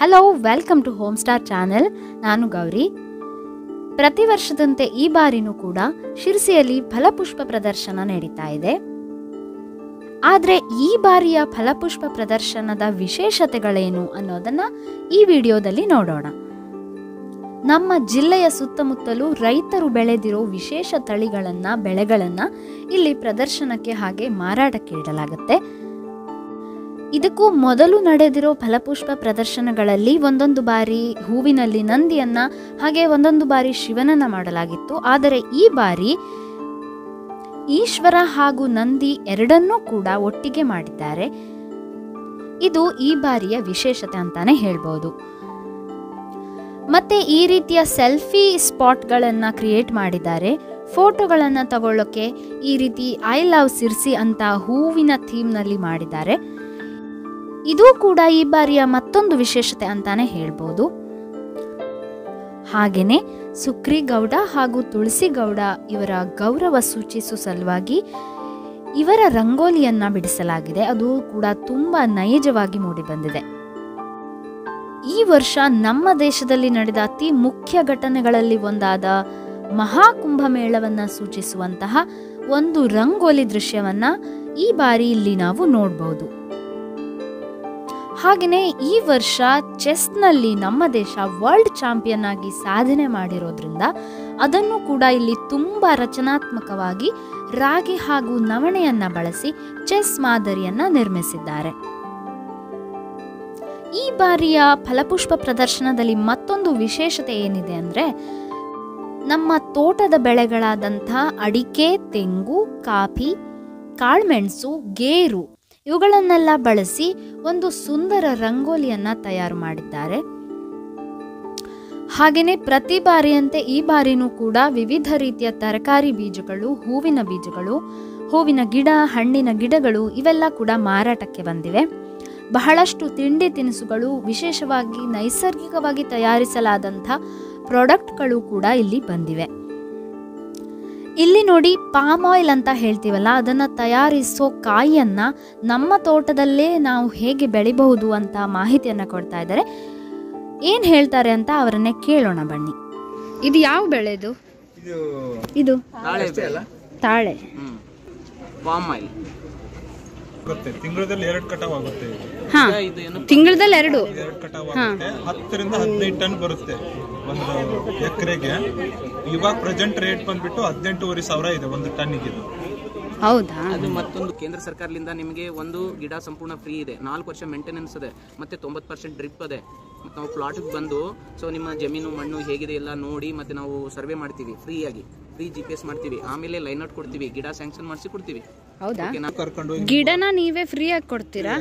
Hello, welcome to home star channel. ನಾನು ಗೌರಿ. ಪ್ರತಿ ವರ್ಷದಂತೆ ಈ ಬಾರಿನೂ ಕೂಡ ಶಿರಸಿಯಲ್ಲಿ ಫಲಪುಷ್ಪ ಪ್ರದರ್ಶನ ನಡೀತಾ ಇದೆ. ಆದರೆ ಈ ಬಾರಿಯ ಫಲಪುಷ್ಪ ಪ್ರದರ್ಶನದ ವಿಶೇಷತೆಗಳೇನು ಅನ್ನೋದನ್ನ ಈ ವಿಡಿಯೋದಲ್ಲಿ ನೋಡೋಣ. ನಮ್ಮ ಜಿಲ್ಲೆಯ ಸುತ್ತಮುತ್ತಲೂ ರೈತರು ಬೆಳೆದಿರೋ ವಿಶೇಷ ಬೆಳೆಗಳನ್ನ ಇಲ್ಲಿ ಪ್ರದರ್ಶನಕ್ಕೆ ಹಾಗೆ ಮಾರಾಟಕ್ಕೆ ಇಡಲಾಗುತ್ತೆ. ಇದಕ್ಕೂ ಮೊದಲು ನಡೆದಿರೋ ಫಲಪುಷ್ಪ ಪ್ರದರ್ಶನಗಳಲ್ಲಿ ಒಂದೊಂದು ಬಾರಿ ಹೂವಿನಲ್ಲಿ ನಂದಿಯನ್ನ ಹಾಗೆ ಒಂದೊಂದು ಬಾರಿ ಶಿವನನ್ನ ಮಾಡಲಾಗಿತ್ತು. ಆದರೆ ಈ ಬಾರಿ ಈಶ್ವರ ಹಾಗೂ ನಂದಿ ಎರಡನ್ನೂ ಕೂಡ ಒಟ್ಟಿಗೆ ಮಾಡಿದ್ದಾರೆ. ಇದು ಈ ಬಾರಿಯ ವಿಶೇಷತೆ ಅಂತಾನೆ ಹೇಳ್ಬೋದು. ಮತ್ತೆ ಈ ರೀತಿಯ ಸೆಲ್ಫಿ ಸ್ಪಾಟ್ಗಳನ್ನ ಕ್ರಿಯೇಟ್ ಮಾಡಿದ್ದಾರೆ. ಫೋಟೋಗಳನ್ನ ತಗೊಳ್ಳೋಕೆ ಈ ರೀತಿ ಐ ಲವ್ ಸಿರ್ಸಿ ಅಂತ ಹೂವಿನ ಥೀಮ್ನಲ್ಲಿ ಮಾಡಿದ್ದಾರೆ. ಇದು ಕೂಡ ಈ ಬಾರಿಯ ಮತ್ತೊಂದು ವಿಶೇಷತೆ ಅಂತಾನೆ ಹೇಳ್ಬೋದು. ಹಾಗೇನೆ ಸುಕ್ರಿಗೌಡ ಹಾಗೂ ತುಳಸಿಗೌಡ ಇವರ ಗೌರವ ಸೂಚಿಸುವ ಸಲುವಾಗಿ ಇವರ ರಂಗೋಲಿಯನ್ನ ಬಿಡಿಸಲಾಗಿದೆ. ಅದು ಕೂಡ ತುಂಬಾ ನೈಜವಾಗಿ ಮೂಡಿ ಬಂದಿದೆ. ಈ ವರ್ಷ ನಮ್ಮ ದೇಶದಲ್ಲಿ ನಡೆದ ಅತಿ ಮುಖ್ಯ ಘಟನೆಗಳಲ್ಲಿ ಒಂದಾದ ಮಹಾಕುಂಭಮೇಳವನ್ನ ಸೂಚಿಸುವಂತಹ ಒಂದು ರಂಗೋಲಿ ದೃಶ್ಯವನ್ನ ಈ ಬಾರಿ ಇಲ್ಲಿ ನಾವು ನೋಡಬಹುದು. ಹಾಗೆಯೇ ಈ ವರ್ಷ ಚೆಸ್ನಲ್ಲಿ ನಮ್ಮ ದೇಶ ವರ್ಲ್ಡ್ ಚಾಂಪಿಯನ್ ಆಗಿ ಸಾಧನೆ ಮಾಡಿರೋದ್ರಿಂದ ಅದನ್ನು ಕೂಡ ಇಲ್ಲಿ ತುಂಬಾ ರಚನಾತ್ಮಕವಾಗಿ ರಾಗಿ ಹಾಗೂ ನವಣೆಯನ್ನ ಬಳಸಿ ಚೆಸ್ ಮಾದರಿಯನ್ನ ನಿರ್ಮಿಸಿದ್ದಾರೆ. ಈ ಬಾರಿಯ ಫಲಪುಷ್ಪ ಪ್ರದರ್ಶನದಲ್ಲಿ ಮತ್ತೊಂದು ವಿಶೇಷತೆ ಏನಿದೆ ಅಂದ್ರೆ, ನಮ್ಮ ತೋಟದ ಬೆಳೆಗಳಾದಂಥ ಅಡಿಕೆ, ತೆಂಗು, ಕಾಫಿ, ಕಾಳುಮೆಣಸು, ಗೇರು ಇವುಗಳನ್ನೆಲ್ಲ ಬಳಸಿ ಒಂದು ಸುಂದರ ರಂಗೋಲಿಯನ್ನ ತಯಾರು ಮಾಡಿದ್ದಾರೆ. ಹಾಗೆಯೇ ಪ್ರತಿ ಬಾರಿಯಂತೆ ಈ ಬಾರಿನೂ ಕೂಡ ವಿವಿಧ ರೀತಿಯ ತರಕಾರಿ ಬೀಜಗಳು, ಹೂವಿನ ಗಿಡ, ಹಣ್ಣಿನ ಗಿಡಗಳು ಇವೆಲ್ಲ ಕೂಡ ಮಾರಾಟಕ್ಕೆ ಬಂದಿವೆ. ಬಹಳಷ್ಟು ತಿಂಡಿ ತಿನಿಸುಗಳು, ವಿಶೇಷವಾಗಿ ನೈಸರ್ಗಿಕವಾಗಿ ತಯಾರಿಸಲಾದಂಥ ಪ್ರಾಡಕ್ಟ್ಗಳು ಕೂಡ ಇಲ್ಲಿ ಬಂದಿವೆ. ಇಲ್ಲಿ ನೋಡಿ, ಪಾಮ್ ಆಯಿಲ್ ಅಂತ ಹೇಳ್ತೀವಲ್ಲ, ಅದನ್ನ ತಯಾರಿಸೋ ಕಾಯಿಯನ್ನ ನಮ್ಮ ತೋಟದಲ್ಲೇ ನಾವು ಹೇಗೆ ಬೆಳಿಬಹುದು ಅಂತ ಮಾಹಿತಿಯನ್ನ ಕೊಡ್ತಾ ಇದ್ದಾರೆ. ಏನ್ ಹೇಳ್ತಾರೆ ಅಂತ ಅವರನ್ನೇ ಕೇಳೋಣ ಬನ್ನಿ. ಇದು ಯಾವ ಬೆಳೆದು? ಇದು ತಾಳೆ. ಪಾಮ್ ಆಯಿಲ್ ತಿಂಗಳಲ್ಲಿ 2 ಕಟಾವ್ ಆಗುತ್ತೆ. ತಿಂಗಳಲ್ಲಿ 2 ಕಟಾವ್ ಆಗುತ್ತೆ. 10 ರಿಂದ 15 ಟನ್ ಬರುತ್ತೆ ಒಂದು ಎಕರೆಗೆ. ಇವಾಗ ಪ್ರೆಸೆಂಟ್ ರೇಟ್ ಬಂದ್ಬಿಟ್ಟು 18,500 ಇದೆ ಒಂದು ಟನ್ನಿಗೆ. ಹೌದಾ? ಅದು ಮತ್ತೊಂದು ಕೇಂದ್ರ ಸರ್ಕಾರದಿಂದ ನಿಮಗೆ ಒಂದು ಗಿಡ ಸಂಪೂರ್ಣ ಫ್ರೀ ಇದೆ. 4 ವರ್ಷ ಮೇಂಟೆನೆನ್ಸ್ ಇದೆ, ಮತ್ತೆ 90% ಡ್ರಿಪ್ ಇದೆ. ಮತ್ತೆ ನಾವು ಪ್ಲಾಟ್ಗೆ ಬಂದು ನಿಮ್ಮ ಜಮೀನು ಮಣ್ಣು ಹೇಗಿದೆ ಎಲ್ಲ ನೋಡಿ ಮತ್ತೆ ನಾವು ಸರ್ವೆ ಮಾಡ್ತೀವಿ. ಫ್ರೀ GPS ಮಾಡ್ತೀವಿ. ಆಮೇಲೆ ಲೈನ್ ಔಟ್ ಕೊಡ್ತೀವಿ, ಗಿಡ ಸ್ಯಾಂಕ್ಷನ್ ಮಾಡಿಸಿ ಕೊಡ್ತೀವಿ. ಹೌದಾ? ಕರ್ಕೊಂಡು ಗಿಡನ ನೀವೇ ಫ್ರೀ ಆಗಿ ಕೊಡ್ತೀರಾ?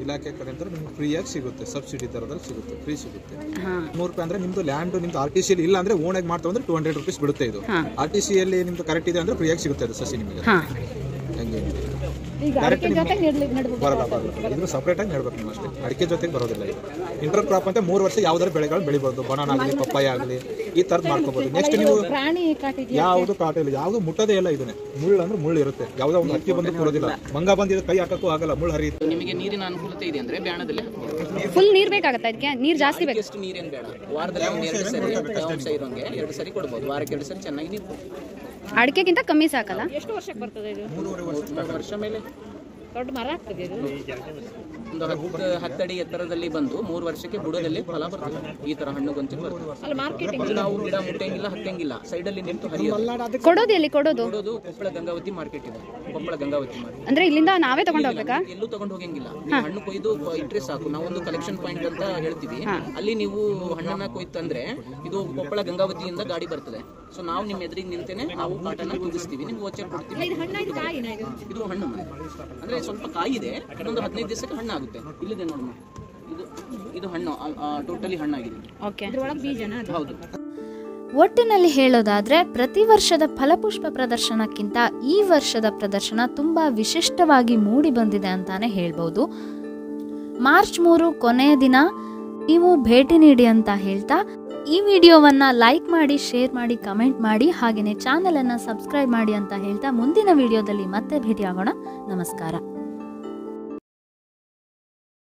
ಇಲಾಖೆ ಕಡೆಯಿಂದ ನಿಮ್ಗೆ ಫ್ರೀ ಆಗಿ ಸಿಗುತ್ತೆ, ಸಬ್ಸಿಡಿ ದರದಲ್ಲಿ ಸಿಗುತ್ತೆ, ಫ್ರೀ ಸಿಗುತ್ತೆ. 100 ರೂಪಾಯಿ ಅಂದ್ರೆ ನಿಮ್ದು ಲ್ಯಾಂಡ್ ನಿಮ್ದು RTC ಇಲ್ಲ ಅಂದ್ರೆ ಓನ್ ಆಗಿ ಮಾಡ್ತಾ ಅಂದ್ರೆ 200 ರೂಪೀಸ್ ಬಿಡುತ್ತೆ. ಇದು RTC ಅಲ್ಲಿ ನಿಮ್ದು ಕರೆಕ್ಟ್ ಇದೆ ಅಂದ್ರೆ ಫ್ರೀ ಆಗಿ ಸಿಗುತ್ತೆ ಅದು ಸಸಿ ನಿಮಗೆ. ಬರಲ್ಲ, ಇದು ಸಪರೇಟ್ ಆಗಿ ನೆಡ್ಬೇಕು ನೀವು ಅಷ್ಟೇ. ಅಡಿಕೆ ಜೊತೆಗೆ ಬರೋದಿಲ್ಲ. ಇದು ಇಂಟರ್ ಕ್ರಾಪ್ ಅಂತ 3 ವರ್ಷ ಯಾವ್ದಾದ್ರು ಬೆಳೆಗಳು ಬೆಳಿಬಹುದು. ಬನಾನಾ ಆಗಲಿ, ಪಪ್ಪಾಯ ಆಗಲಿ, ಈ ತರದ್ ಮಾಡ್ಕೋಬಹುದು. ನೆಕ್ಸ್ಟ್ ನೀವು ಯಾವ್ದು ಕಾಟ ಇಲ್ಲ, ಯಾವ್ದು ಮುಟ್ಟೋದೇ ಇಲ್ಲ. ಇದನ್ನೇ ಮುಳ್ಳು ಅಂದ್ರೆ ಮುಳ್ಳು ಇರುತ್ತೆ. ಯಾವ್ದೋ ಒಂದು ಹಕ್ಕಿ ಬಂದು ಕೊಡೋದಿಲ್ಲ, ಮಂಗ ಬಂದಿದ್ದು ಕೈ ಹಾಕಕ್ಕೂ ಆಗಲ್ಲ, ಮುಳ್ಳು ಹರಿಯುತ್ತೆ. ನಿಮಗೆ ನೀರಿನ ಅನುಕೂಲತೆ ಇದೆ ಅಂದ್ರೆ ಬ್ಯಾಣದಲ್ಲಿ ಫುಲ್ ನೀರ್ ಬೇಕಾಗತ್ತೆ. ಅದಕ್ಕೆ ನೀರ್ ಜಾಸ್ತಿ ಬೇಕು. ಎಷ್ಟು ನೀರೇನು ಬೇಡ, ವಾರದಲ್ಲಿ 2 ಸರಿ ತೇವಾಂಶ ಇರೋಂಗೆ 2 ಸರಿ ಕೊಡ್ಬೋದು. ವಾರಕ್ಕೆ 2 ಸರಿ ಚೆನ್ನಾಗಿ ನೀರು. ಅಡಿಕೆಗಿಂತ ಕಮ್ಮಿ ಸಾಕಲ್ಲ? ಎಷ್ಟು ವರ್ಷಕ್ಕೆ ಬರ್ತದೆ ಇದು? 3 ವರ್ಷ ಮೇಲೆ ದೊಡ್ಡ ಮರ ಆಗ್ತದೆ ಇದು. ಒಂದು 10 ಅಡಿ ಎತ್ತರದಲ್ಲಿ ಬಂದು 3 ವರ್ಷಕ್ಕೆ ಬುಡದಲ್ಲಿ ಫಲ ಬರ್ತದೆ. ಈ ತರ ಹಣ್ಣು ಗೊಂಚು ಬರ್ತದೆ. ಅಲ್ಲಿ ಮಾರ್ಕೆಟಿಂಗ್ ನಾವು ಗಿಡ ಮುಟ್ಟಂಗಿಲ್ಲ, ಹತ್ತಂಗಿಲ್ಲ, ಸೈಡ್ ಅಲ್ಲಿ ನಿಂತು ಹರಿಯೋದು. ಕೊಡೋದು ಎಲ್ಲಿ? ಕೊಡೋದು ಕೊಪ್ಪಳ ಗಂಗಾವತಿ ಮಾರ್ಕೆಟ್ ಇದೆ. ಕೊಪ್ಪಳ ಗಂಗಾವತಿ ಮಾರ್ಕೆಟ್ ಅಂದ್ರೆ ಇಲ್ಲಿಂದ ನಾವೇ ತಗೊಂಡು ಹೋಗ್ಬೇಕಾ? ಎಲ್ಲೂ ತಗೊಂಡು ಹೋಗಂಗಿಲ್ಲ. ನೀವು ಹಣ್ಣು ಕೊಯ್ದು ಇಟ್ರೆ ಸಾಕು. ನಾವೊಂದು ಕಲೆಕ್ಷನ್ ಪಾಯಿಂಟ್ ಅಂತ ಹೇಳ್ತೀವಿ. ಅಲ್ಲಿ ನೀವು ಹಣ್ಣನ್ನ ಕೊಯ್ತಂದ್ರೆ ಇದು ಕೊಪ್ಪಳ ಗಂಗಾವತಿಯಿಂದ ಗಾಡಿ ಬರ್ತದೆ. ಸೊ ನಾವು ನಿಮ್ಮ ಎದುರಿಗೆ ನಿಂತೇನೆ ನಾವು ಕಾಟನ್ನ ತೂಗಿಸ್ತೀವಿ, ನಿಮ್ಗೆ ವೋಚರ್ ಕೊಡ್ತೀವಿ. ಇದು ಹಣ್ಣು ಅಂದ್ರೆ ಸ್ವಲ್ಪ ಕಾಯಿ ಇದೆ. ಇನ್ನೊಂದು 15 ದಿವಸಕ್ಕೆ ಹಣ್ಣು ಆಗುತ್ತೆ. ಇಲ್ಲಿದೆ ನೋಡಮ್ಮ, ಇದು ಹಣ್ಣು ಟೋಟಲಿ ಹಣ್ಣಾಗಿದೆ. ಹೌದು. ಒಟ್ಟಿನಲ್ಲಿ ಹೇಳೋದಾದ್ರೆ, ಪ್ರತಿ ವರ್ಷದ ಫಲಪುಷ್ಪ ಪ್ರದರ್ಶನಕ್ಕಿಂತ ಈ ವರ್ಷದ ಪ್ರದರ್ಶನ ತುಂಬಾ ವಿಶಿಷ್ಟವಾಗಿ ಮೂಡಿ ಬಂದಿದೆ ಅಂತಾನೆ ಹೇಳ್ಬೋದು. ಮಾರ್ಚ್ 3 ಕೊನೆಯ ದಿನ. ನೀವು ಭೇಟಿ ನೀಡಿ ಅಂತ ಹೇಳ್ತಾ ಈ ವಿಡಿಯೋವನ್ನ ಲೈಕ್ ಮಾಡಿ, ಶೇರ್ ಮಾಡಿ, ಕಮೆಂಟ್ ಮಾಡಿ, ಹಾಗೆಯೇ ಚಾನೆಲ್ ಅನ್ನ ಸಬ್ಸ್ಕ್ರೈಬ್ ಮಾಡಿ ಅಂತ ಹೇಳ್ತಾ ಮುಂದಿನ ವಿಡಿಯೋದಲ್ಲಿ ಮತ್ತೆ ಭೇಟಿಯಾಗೋಣ. ನಮಸ್ಕಾರ.